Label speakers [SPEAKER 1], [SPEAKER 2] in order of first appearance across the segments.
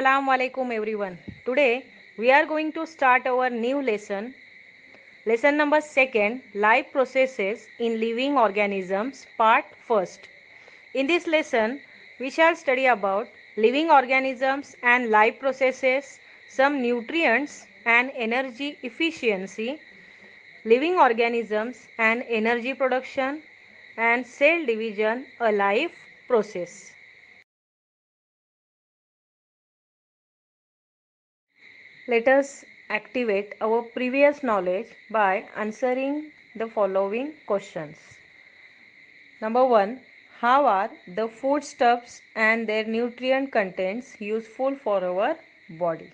[SPEAKER 1] Assalamu alaikum everyone. Today we are going to start our new lesson. Lesson number 2, life processes in living organisms, part 1st. In this lesson we shall study about living organisms and life processes, some nutrients and energy efficiency, living organisms and energy production, and cell division, a life process. Let us activate our previous knowledge by answering the following questions. Number 1. How are the foodstuffs and their nutrient contents useful for our body?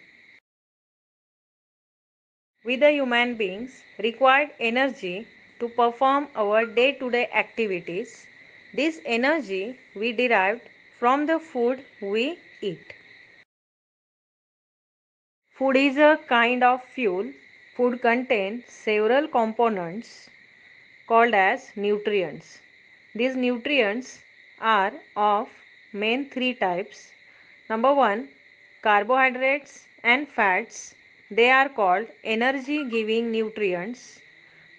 [SPEAKER 1] We the human beings require energy to perform our day-to-day activities. This energy we derived from the food we eat. Food is a kind of fuel. Food contains several components called as nutrients. These nutrients are of main three types. Number 1, carbohydrates and fats. They are called energy giving nutrients.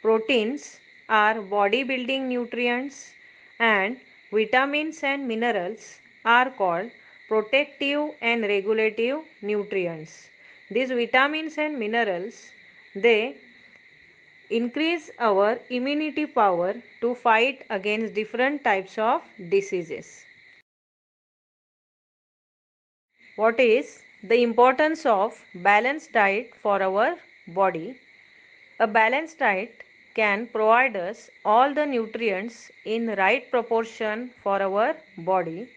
[SPEAKER 1] Proteins are body building nutrients, and vitamins and minerals are called protective and regulative nutrients. These vitamins and minerals, they increase our immunity power to fight against different types of diseases. What is the importance of balanced diet for our body? A balanced diet can provide us all the nutrients in right proportion for our body.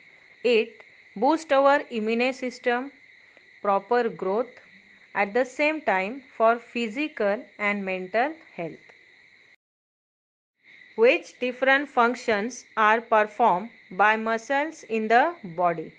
[SPEAKER 1] It boosts our immune system, proper growth, at the same time for physical and mental health. Which different functions are performed by muscles in the body?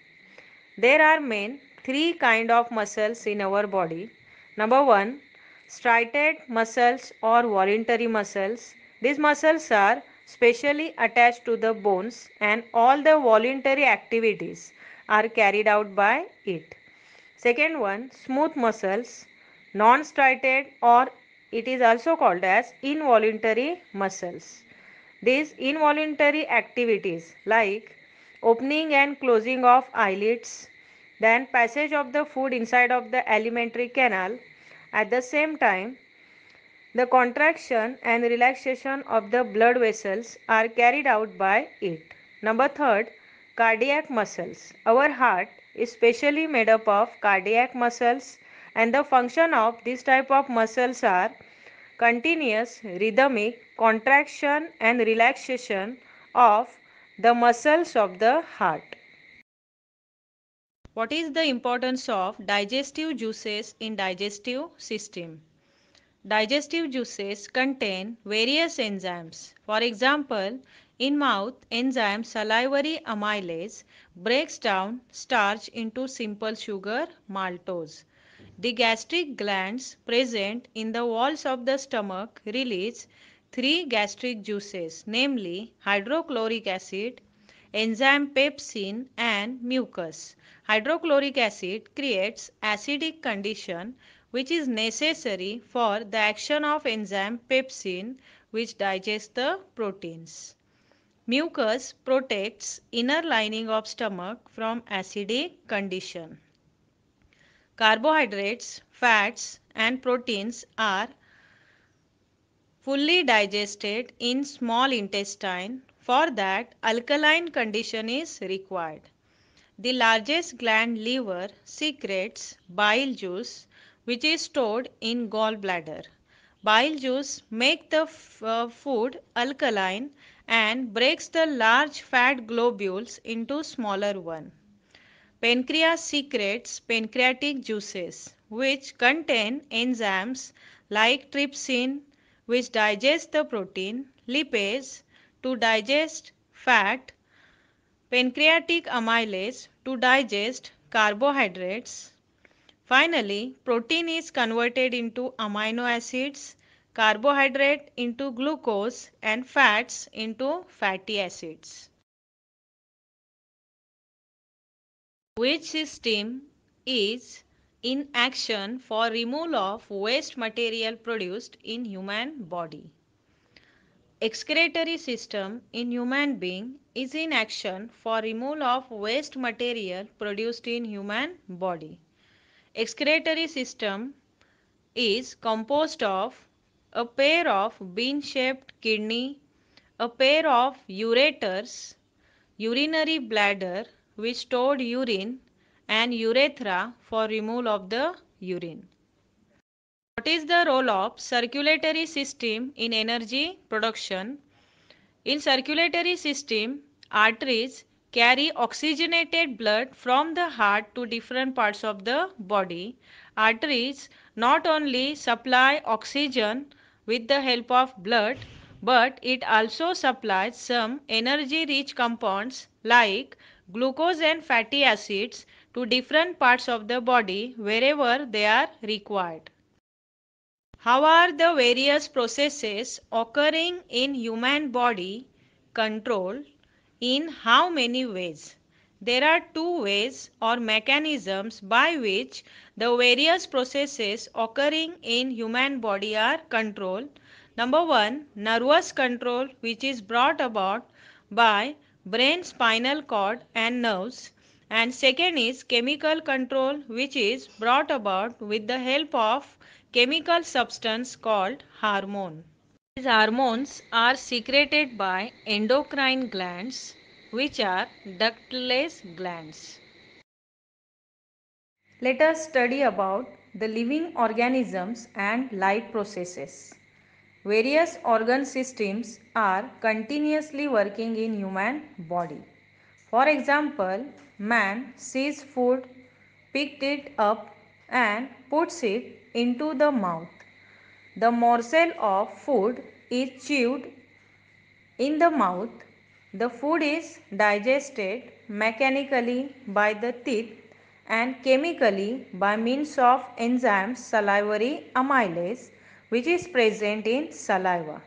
[SPEAKER 1] There are main three kind of muscles in our body. Number 1, striated muscles or voluntary muscles. These muscles are specially attached to the bones and all the voluntary activities are carried out by it. Second one, smooth muscles, non-striated, or it is also called as involuntary muscles. These involuntary activities like opening and closing of eyelids, then passage of the food inside of the alimentary canal, at the same time the contraction and relaxation of the blood vessels are carried out by it. Number 3, cardiac muscles. Our heart is specially made up of cardiac muscles, and the function of this type of muscles are continuous rhythmic contraction and relaxation of the muscles of the heart. What is the importance of digestive juices in digestive system? Digestive juices contain various enzymes. For example, in mouth, enzyme salivary amylase breaks down starch into simple sugar, maltose. The gastric glands present in the walls of the stomach release three gastric juices, namely hydrochloric acid, enzyme pepsin, and mucus. Hydrochloric acid creates acidic condition which is necessary for the action of enzyme pepsin which digests the proteins. Mucus protects inner lining of stomach from acidic condition. Carbohydrates, fats, and proteins are fully digested in small intestine. For that, alkaline condition is required. The largest gland, liver, secretes bile juice which is stored in gallbladder. Bile juice makes the food alkaline and breaks the large fat globules into smaller one. Pancreas secretes pancreatic juices which contain enzymes like trypsin which digest the protein, lipase to digest fat, pancreatic amylase to digest carbohydrates. Finally, protein is converted into amino acids, carbohydrate into glucose, and fats into fatty acids. Which system is in action for removal of waste material produced in human body. Excretory system in human being is in action for removal of waste material produced in human body. Excretory system is composed of a pair of bean-shaped kidney, a pair of ureters, urinary bladder which stored urine, and urethra for removal of the urine. What is the role of circulatory system in energy production? In circulatory system, arteries carry oxygenated blood from the heart to different parts of the body. Arteries not only supply oxygen with the help of blood, but it also supplies some energy-rich compounds like glucose and fatty acids to different parts of the body wherever they are required. How are the various processes occurring in human body controlled? In how many ways? There are two ways or mechanisms by which the various processes occurring in human body are controlled. Number one, nervous control, which is brought about by brain, spinal cord and nerves. And second is chemical control, which is brought about with the help of chemical substance called hormone. These hormones are secreted by endocrine glands, which are ductless glands. Let us study about the living organisms and life processes. Various organ systems are continuously working in human body. For example, man sees food, picks it up and puts it into the mouth. The morsel of food is chewed in the mouth. The food is digested mechanically by the teeth and chemically by means of enzymes salivary amylase, which is present in saliva.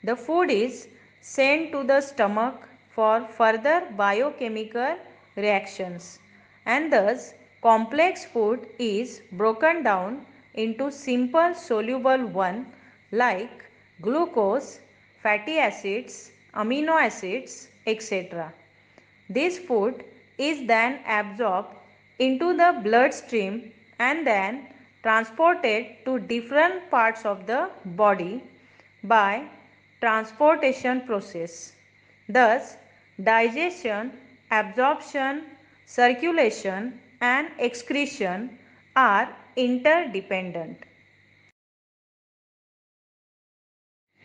[SPEAKER 1] The food is sent to the stomach for further biochemical reactions, and thus complex food is broken down into simple soluble one like glucose, fatty acids, amino acids, etc. This food is then absorbed into the bloodstream and then transported to different parts of the body by transportation process. Thus, digestion, absorption, circulation and excretion are interdependent.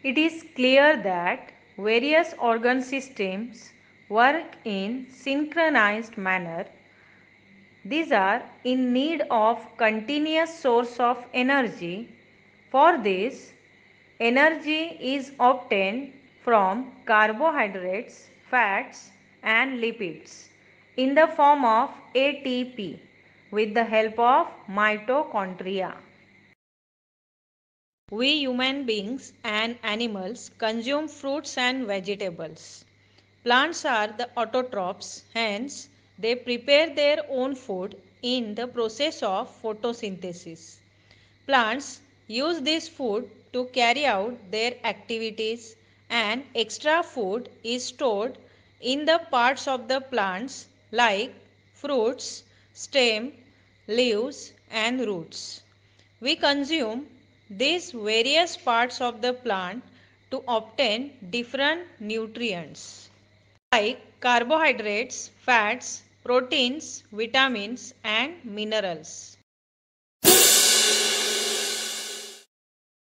[SPEAKER 1] It is clear that various organ systems work in synchronized manner. These are in need of continuous source of energy. For this, energy is obtained from carbohydrates, fats and lipids in the form of ATP with the help of mitochondria. We human beings and animals consume fruits and vegetables. Plants are the autotrophs, hence they prepare their own food in the process of photosynthesis. Plants use this food to carry out their activities, and extra food is stored in the parts of the plants like fruits, stem, leaves and roots. We consume these various parts of the plant to obtain different nutrients like carbohydrates, fats, proteins, vitamins and minerals.